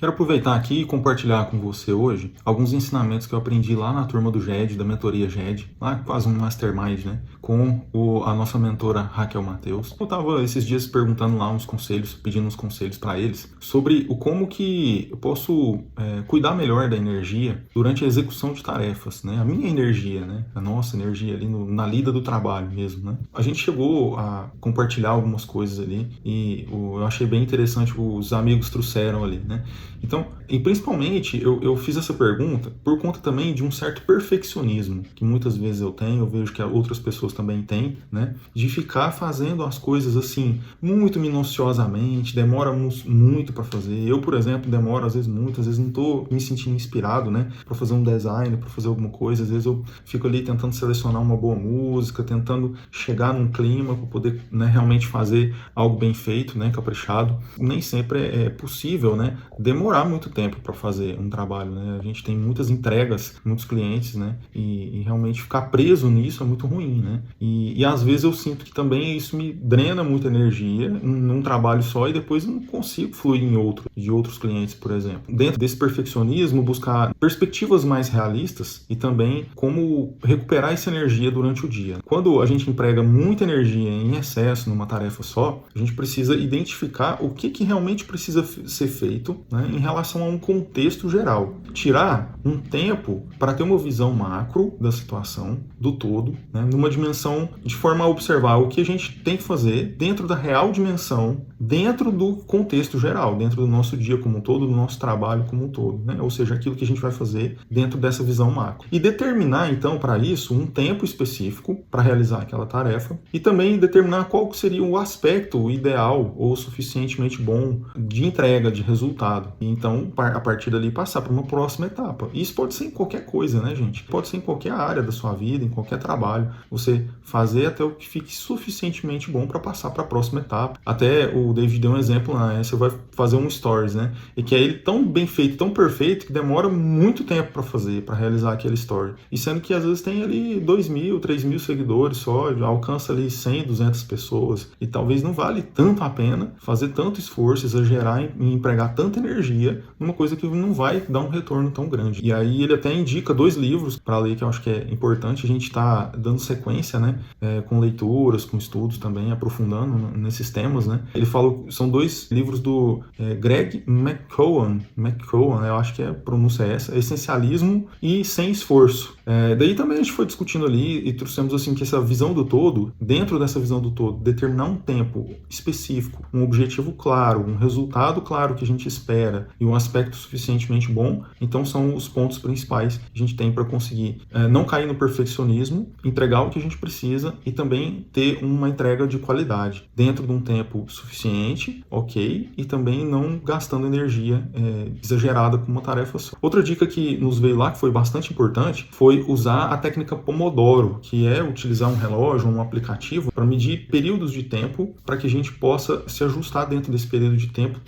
Quero aproveitar aqui e compartilhar com você hoje alguns ensinamentos que eu aprendi lá na turma do GED, da mentoria GED, lá quase um mastermind, né? Com a nossa mentora Raquel Mateus. Eu estava esses dias perguntando lá uns conselhos, pedindo uns conselhos para eles sobre o como que eu posso cuidar melhor da energia durante a execução de tarefas, né? A minha energia, né? A nossa energia ali na lida do trabalho mesmo, né? A gente chegou a compartilhar algumas coisas ali e eu achei bem interessante os amigos trouxeram ali, né? Então, e principalmente eu fiz essa pergunta por conta também de um certo perfeccionismo que muitas vezes eu tenho, eu vejo que outras pessoas também têm, né? De ficar fazendo as coisas assim muito minuciosamente, demora muito para fazer. Eu, por exemplo, demoro às vezes muito, às vezes não estou me sentindo inspirado, né? Para fazer um design, para fazer alguma coisa. Às vezes eu fico ali tentando selecionar uma boa música, tentando chegar num clima para poder, né, realmente fazer algo bem feito, né? Caprichado. Nem sempre é possível, né? Demorar muito tempo para fazer um trabalho, né? A gente tem muitas entregas, muitos clientes, né? E realmente ficar preso nisso é muito ruim, né? E às vezes eu sinto que também isso me drena muita energia num trabalho só e depois eu não consigo fluir em de outros clientes, por exemplo. Dentro desse perfeccionismo, buscar perspectivas mais realistas e também como recuperar essa energia durante o dia. Quando a gente emprega muita energia em excesso numa tarefa só, a gente precisa identificar o que realmente precisa ser feito, né, em relação a um contexto geral. Tirar um tempo para ter uma visão macro da situação, do todo, né, numa dimensão de forma a observar o que a gente tem que fazer dentro da real dimensão, dentro do contexto geral, dentro do nosso dia como um todo, do nosso trabalho como um todo, né? Ou seja, aquilo que a gente vai fazer dentro dessa visão macro. E determinar, então, para isso, um tempo específico para realizar aquela tarefa e também determinar qual seria o aspecto ideal ou suficientemente bom de entrega, de resultado. E então, a partir dali, passar para uma próxima etapa. Isso pode ser em qualquer coisa, né, gente? Pode ser em qualquer área da sua vida, em qualquer trabalho. Você fazer até o que fique suficientemente bom para passar para a próxima etapa. Até o David deu um exemplo, né? Você vai fazer um stories, né? E que é ele tão bem feito, tão perfeito, que demora muito tempo para fazer, para realizar aquele story. E sendo que às vezes tem ali 2.000, 3.000 seguidores só, alcança ali 100, 200 pessoas. E talvez não vale tanto a pena fazer tanto esforço, exagerar em empregar tanta energia numa coisa que não vai dar um retorno tão grande. E aí ele até indica 2 livros para ler, que eu acho que é importante a gente estar dando sequência, né? Com leituras, com estudos também, aprofundando nesses temas, né? Ele falou, são 2 livros do Greg McKeown, eu acho que a pronúncia é essa, Essencialismo e Sem Esforço. Daí também a gente foi discutindo ali e trouxemos assim que essa visão do todo, dentro dessa visão do todo, determinar um tempo específico, um objetivo claro, um resultado claro que a gente espera e um aspecto suficientemente bom, então são os pontos principais que a gente tem para conseguir não cair no perfeccionismo, entregar o que a gente precisa e também ter uma entrega de qualidade dentro de um tempo suficiente, ok, e também não gastando energia exagerada com uma tarefa só. Outra dica que nos veio lá, que foi bastante importante, foi usar a técnica Pomodoro, que é utilizar um relógio, um aplicativo, para medir períodos de tempo, para que a gente possa se ajustar dentro desse período de tempo,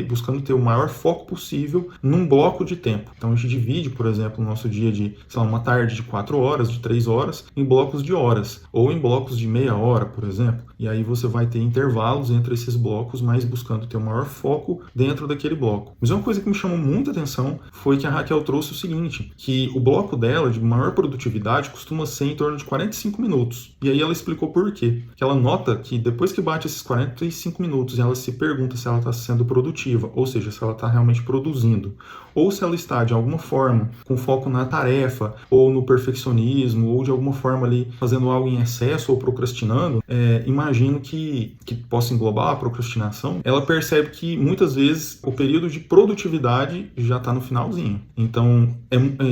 buscando ter o maior foco possível num bloco de tempo. Então a gente divide, por exemplo, o nosso dia de, sei lá, uma tarde de 4 horas, de 3 horas, em blocos de horas, ou em blocos de meia hora, por exemplo. E aí você vai ter intervalos entre esses blocos, mas buscando ter o maior foco dentro daquele bloco. Mas uma coisa que me chamou muita atenção foi que a Raquel trouxe o seguinte, que o bloco dela de maior produtividade costuma ser em torno de 45 minutos. E aí ela explicou por quê. Que ela nota que depois que bate esses 45 minutos, ela se pergunta se ela está sendo produtiva, ou seja, se ela está realmente produzindo, ou se ela está de alguma forma com foco na tarefa, ou no perfeccionismo, ou de alguma forma ali fazendo algo em excesso ou procrastinando. Imagino que possa englobar a procrastinação. Ela percebe que muitas vezes o período de produtividade já está no finalzinho. Então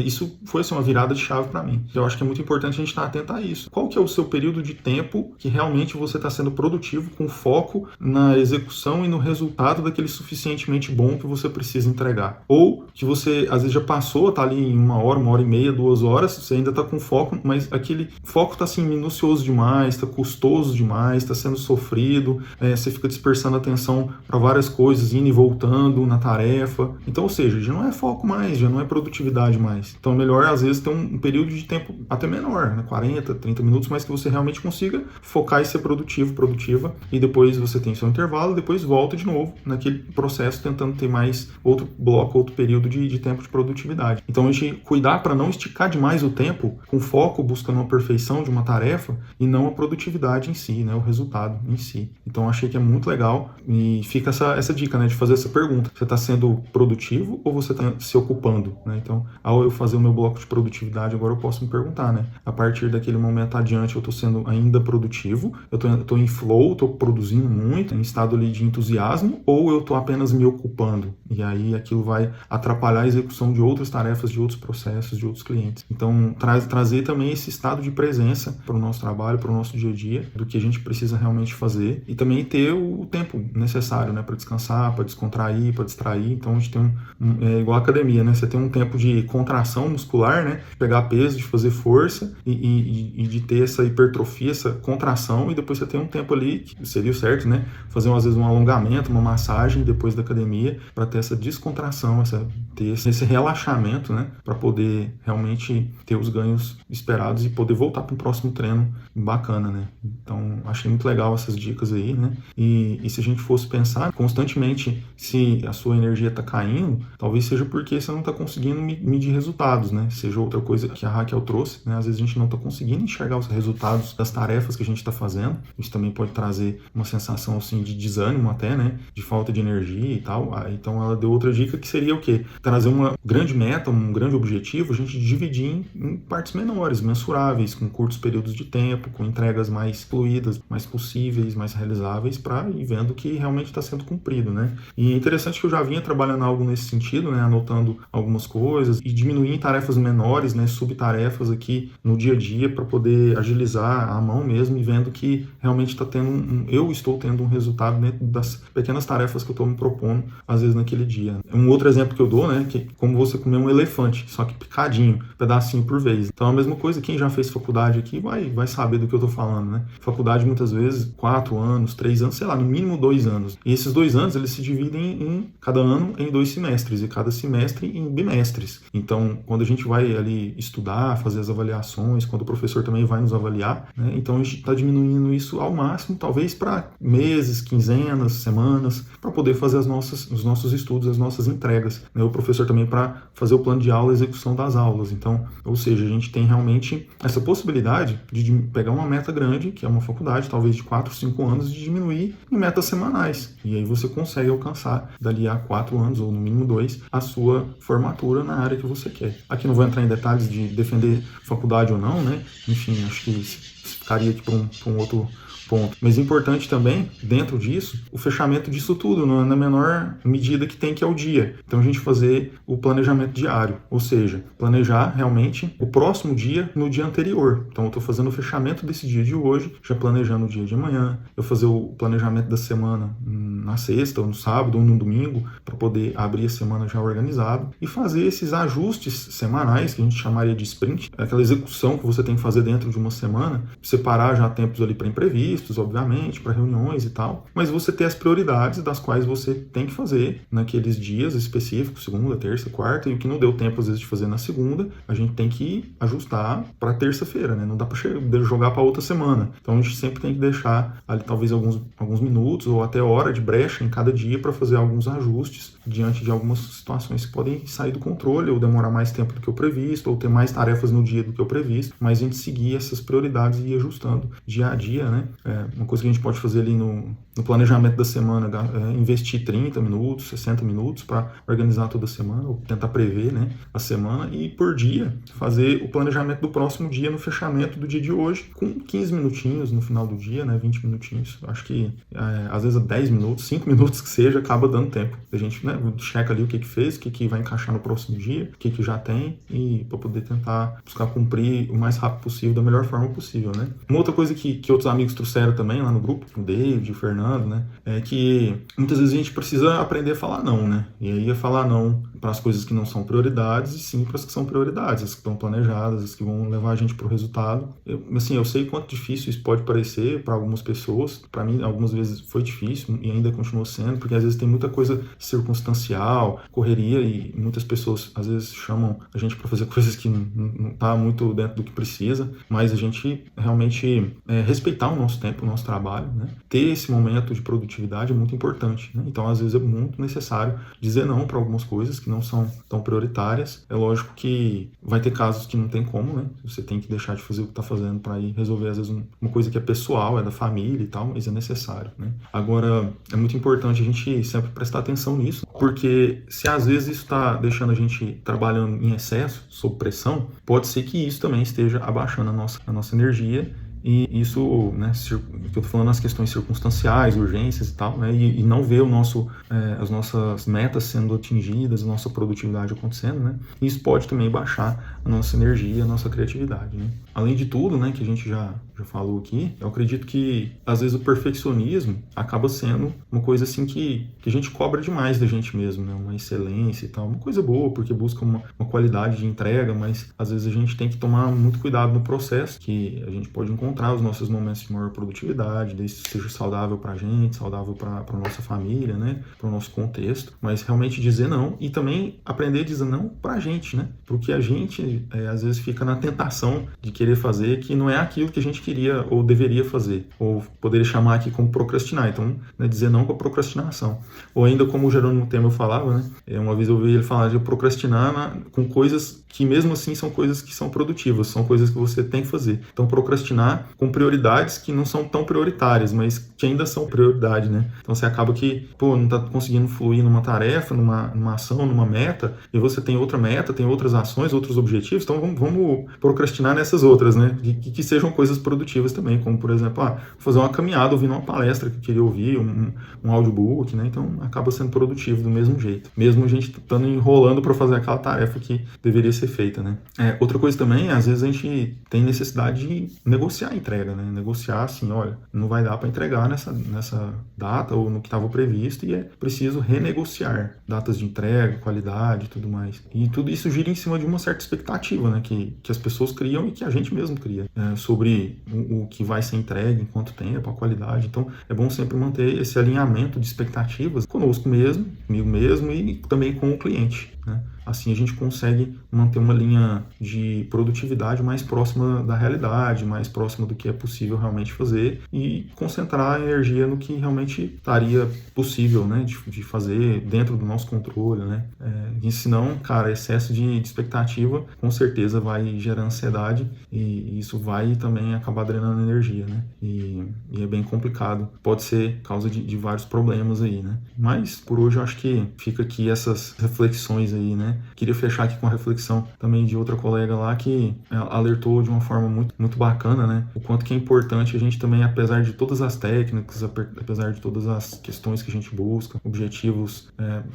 isso foi assim, uma virada de chave para mim. Eu acho que é muito importante a gente estar atento a isso. Qual que é o seu período de tempo que realmente você está sendo produtivo, com foco na execução e no resultado daquele suficientemente bom que você precisa entregar? Ou que você às vezes já passou, tá ali em 1 hora e meia, 2 horas, você ainda tá com foco, mas aquele foco tá assim minucioso demais, tá custoso demais, tá sendo sofrido, você fica dispersando a atenção para várias coisas, indo e voltando na tarefa. Então, ou seja, já não é foco mais, já não é produtividade mais. Então é melhor às vezes ter um período de tempo até menor, né? 40, 30 minutos, mas que você realmente consiga focar e ser produtivo, produtiva, e depois você tem seu intervalo, depois volta de novo naquele processo tentando ter mais outro bloco, outro período de tempo de produtividade. Então a gente cuidar para não esticar demais o tempo, com foco buscando a perfeição de uma tarefa e não a produtividade em si, né, o resultado em si. Então achei que é muito legal e fica essa dica, né, de fazer essa pergunta. Você está sendo produtivo ou você está se ocupando, né? Então, ao eu fazer o meu bloco de produtividade, agora eu posso me perguntar, né? A partir daquele momento adiante, eu estou sendo ainda produtivo, eu estou em flow, estou produzindo muito, em estado ali de entusiasmo, ou eu estou apenas me ocupando? E aí aquilo vai atrapalhar a execução de outras tarefas, de outros processos, de outros clientes. Então, trazer também esse estado de presença para o nosso trabalho, para o nosso dia a dia, do que a gente precisa realmente fazer, e também ter o tempo necessário, né, para descansar, para descontrair, para distrair. Então, a gente tem é igual a academia, né? Você tem um tempo de contração muscular, né? De pegar peso, de fazer força e de ter essa hipertrofia, essa contração, e depois você tem um tempo ali, que seria o certo, né? Fazer às vezes um alongamento, uma massagem depois da academia, para ter essa descontração, ter esse relaxamento, né? Para poder realmente ter os ganhos esperados e poder voltar para um próximo treino bacana, né? Então, achei muito legal essas dicas aí, né? E se a gente fosse pensar constantemente se a sua energia está caindo, talvez seja porque você não está conseguindo medir resultados, né? Seja outra coisa que a Raquel trouxe, né? Às vezes a gente não está conseguindo enxergar os resultados das tarefas que a gente está fazendo. Isso também pode trazer uma sensação assim de desânimo até, né? De falta de energia e tal. Então ela deu outra dica que seria o quê? Trazer uma grande meta, um grande objetivo, a gente dividir em partes menores, mensuráveis, com curtos períodos de tempo, com entregas mais fluídas, mais possíveis, mais realizáveis, para ir vendo que realmente está sendo cumprido, né? E é interessante que eu já vinha trabalhando algo nesse sentido, né? Anotando algumas coisas e diminuir em tarefas menores, né? Subtarefas aqui no dia a dia, para poder agilizar a mão mesmo, e vendo que realmente está tendo eu estou tendo um resultado dentro das pequenas tarefas que eu estou me propondo, às vezes naquele dia. Um outro exemplo que eu dou, né? Que como você comer um elefante, só que picadinho, pedacinho por vez. Então a mesma coisa, quem já fez faculdade aqui vai saber do que eu estou falando, né? Faculdade muitas vezes 4 anos, 3 anos, sei lá, no mínimo 2 anos. E esses 2 anos eles se dividem em cada ano em 2 semestres e cada semestre em bimestres. Então, quando a gente vai ali estudar, fazer as avaliações, quando o professor também vai nos avaliar, né? Então a gente está diminuindo isso ao máximo, talvez para meses, quinzenas, semanas, para poder fazer os nossos estudos, as nossas entregas, né? O professor também para fazer o plano de aula e execução das aulas. Então, ou seja, a gente tem realmente essa possibilidade de pegar uma meta grande, que é uma faculdade, talvez de 4, 5 anos, de diminuir em metas semanais. E aí você consegue alcançar, dali a 4 anos, ou no mínimo 2, a sua formatura na área que você quer. Aqui não vou entrar em detalhes de defender faculdade ou não, né? Enfim, acho que isso ficaria aqui para um outro ponto. Mas importante também, dentro disso, o fechamento disso tudo, na menor medida que tem, que é o dia. Então a gente fazer o planejamento diário, ou seja, planejar realmente o próximo dia no dia anterior. Então eu estou fazendo o fechamento desse dia de hoje, já planejando o dia de amanhã, eu fazer o planejamento da semana na sexta, ou no sábado, ou no domingo, para poder abrir a semana já organizado, e fazer esses ajustes semanais, que a gente chamaria de sprint, aquela execução que você tem que fazer dentro de uma semana, separar já tempos ali para imprevistos, obviamente, para reuniões e tal, mas você ter as prioridades das quais você tem que fazer naqueles dias específicos, segunda, terça, quarta, e o que não deu tempo às vezes de fazer na segunda, a gente tem que ajustar para terça-feira, né? Não dá para jogar para outra semana. Então a gente sempre tem que deixar ali talvez alguns minutos ou até hora de brecha em cada dia para fazer alguns ajustes diante de algumas situações que podem sair do controle, ou demorar mais tempo do que o previsto, ou ter mais tarefas no dia do que o previsto, mas a gente seguir essas prioridades e ir ajustando dia a dia, né? Uma coisa que a gente pode fazer ali no planejamento da semana, investir 30 minutos, 60 minutos para organizar toda a semana, ou tentar prever, né, a semana, e por dia fazer o planejamento do próximo dia no fechamento do dia de hoje, com 15 minutinhos no final do dia, né, 20 minutinhos. Acho que às vezes 10 minutos, 5 minutos que seja, acaba dando tempo. A gente, né, checa ali o que fez, o que vai encaixar no próximo dia, o que já tem, e para poder tentar buscar cumprir o mais rápido possível, da melhor forma possível, né. Uma outra coisa que outros amigos trouxeram também lá no grupo, o David, o Fernando, né, é que muitas vezes a gente precisa aprender a falar não, né, e aí falar não para as coisas que não são prioridades, e sim para as que são prioridades, as que estão planejadas, as que vão levar a gente para o resultado. Eu sei quanto difícil isso pode parecer para algumas pessoas. Para mim, algumas vezes foi difícil e ainda continua sendo, porque às vezes tem muita coisa circunstancial, correria, e muitas pessoas às vezes chamam a gente para fazer coisas que não tá muito dentro do que precisa, mas a gente realmente respeitar o nosso tempo, o nosso trabalho, né? Ter esse momento de produtividade é muito importante, né? Então, às vezes é muito necessário dizer não para algumas coisas que não são tão prioritárias. É lógico que vai ter casos que não tem como, né? Você tem que deixar de fazer o que está fazendo para ir resolver, às vezes, uma coisa que é pessoal, é da família e tal, mas é necessário, né? Agora, é muito importante a gente sempre prestar atenção nisso, porque se às vezes isso está deixando a gente trabalhando em excesso, sob pressão, pode ser que isso também esteja abaixando a nossa energia. E isso, né, eu estou falando as questões circunstanciais, urgências e tal, né, e não ver as nossas metas sendo atingidas, a nossa produtividade acontecendo, né, isso pode também baixar a nossa energia, a nossa criatividade, né. Além de tudo, né, que a gente já falou aqui, eu acredito que às vezes o perfeccionismo acaba sendo uma coisa assim que a gente cobra demais da gente mesmo, né, uma excelência e tal, uma coisa boa, porque busca uma qualidade de entrega, mas às vezes a gente tem que tomar muito cuidado no processo, que a gente pode encontrar os nossos momentos de maior produtividade, desde que seja saudável para a gente, saudável para a nossa família, né, para o nosso contexto, mas realmente dizer não e também aprender a dizer não para a gente, né, porque a gente às vezes fica na tentação de querer fazer que não é aquilo que a gente queria ou deveria fazer, ou poderia chamar aqui como procrastinar, então, né, dizer não com a procrastinação, ou ainda como o Jerônimo Temer falava, né, uma vez eu ouvi ele falar de procrastinar com coisas que mesmo assim são coisas que são produtivas, são coisas que você tem que fazer. Então, procrastinar com prioridades que não são tão prioritárias, mas que ainda são prioridade, né? Então, você acaba que, não está conseguindo fluir numa tarefa, numa ação, numa meta, e você tem outra meta, tem outras ações, outros objetivos, então vamos procrastinar nessas outras, né? Que sejam coisas produtivas também, como, por exemplo, fazer uma caminhada, ouvindo uma palestra que eu queria ouvir, um audiobook, né? Então, acaba sendo produtivo do mesmo jeito. Mesmo a gente estando enrolando para fazer aquela tarefa que deveria ser feita, né? Outra coisa também, às vezes a gente tem necessidade de negociar a entrega, né? Negociar assim, olha, não vai dar para entregar nessa data ou no que estava previsto e é preciso renegociar datas de entrega, qualidade e tudo mais. E tudo isso gira em cima de uma certa expectativa, né? Que as pessoas criam e que a gente mesmo cria sobre o que vai ser entregue, em quanto tempo, a qualidade. Então, é bom sempre manter esse alinhamento de expectativas conosco mesmo, comigo mesmo e também com o cliente, né? Assim a gente consegue manter uma linha de produtividade mais próxima da realidade, mais próxima do que é possível realmente fazer e concentrar a energia no que realmente estaria possível, né, de fazer dentro do nosso controle, né. E senão, cara, excesso de expectativa com certeza vai gerar ansiedade e isso vai também acabar drenando energia, né. E é bem complicado. Pode ser causa de vários problemas aí, né. Mas por hoje eu acho que fica aqui essas reflexões aí, né. Queria fechar aqui com a reflexão também de outra colega lá que alertou de uma forma muito, muito bacana, né? O quanto que é importante a gente também, apesar de todas as técnicas, apesar de todas as questões que a gente busca, objetivos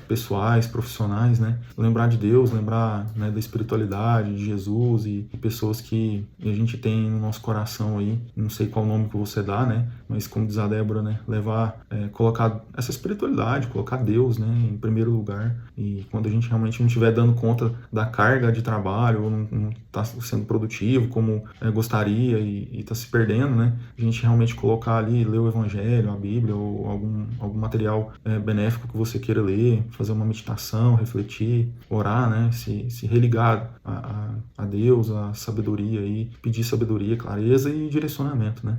pessoais, profissionais, né? Lembrar de Deus, lembrar, né, da espiritualidade, de Jesus e pessoas que a gente tem no nosso coração aí. Não sei qual nome que você dá, né? Mas como diz a Débora, né? Colocar essa espiritualidade, colocar Deus, né, em primeiro lugar. E quando a gente realmente não estiver dando conta da carga de trabalho ou não está sendo produtivo como gostaria e está se perdendo, né? A gente realmente colocar ali, ler o Evangelho, a Bíblia ou algum material benéfico que você queira ler, fazer uma meditação, refletir, orar, né? Se religar a Deus, a sabedoria e pedir sabedoria, clareza e direcionamento, né?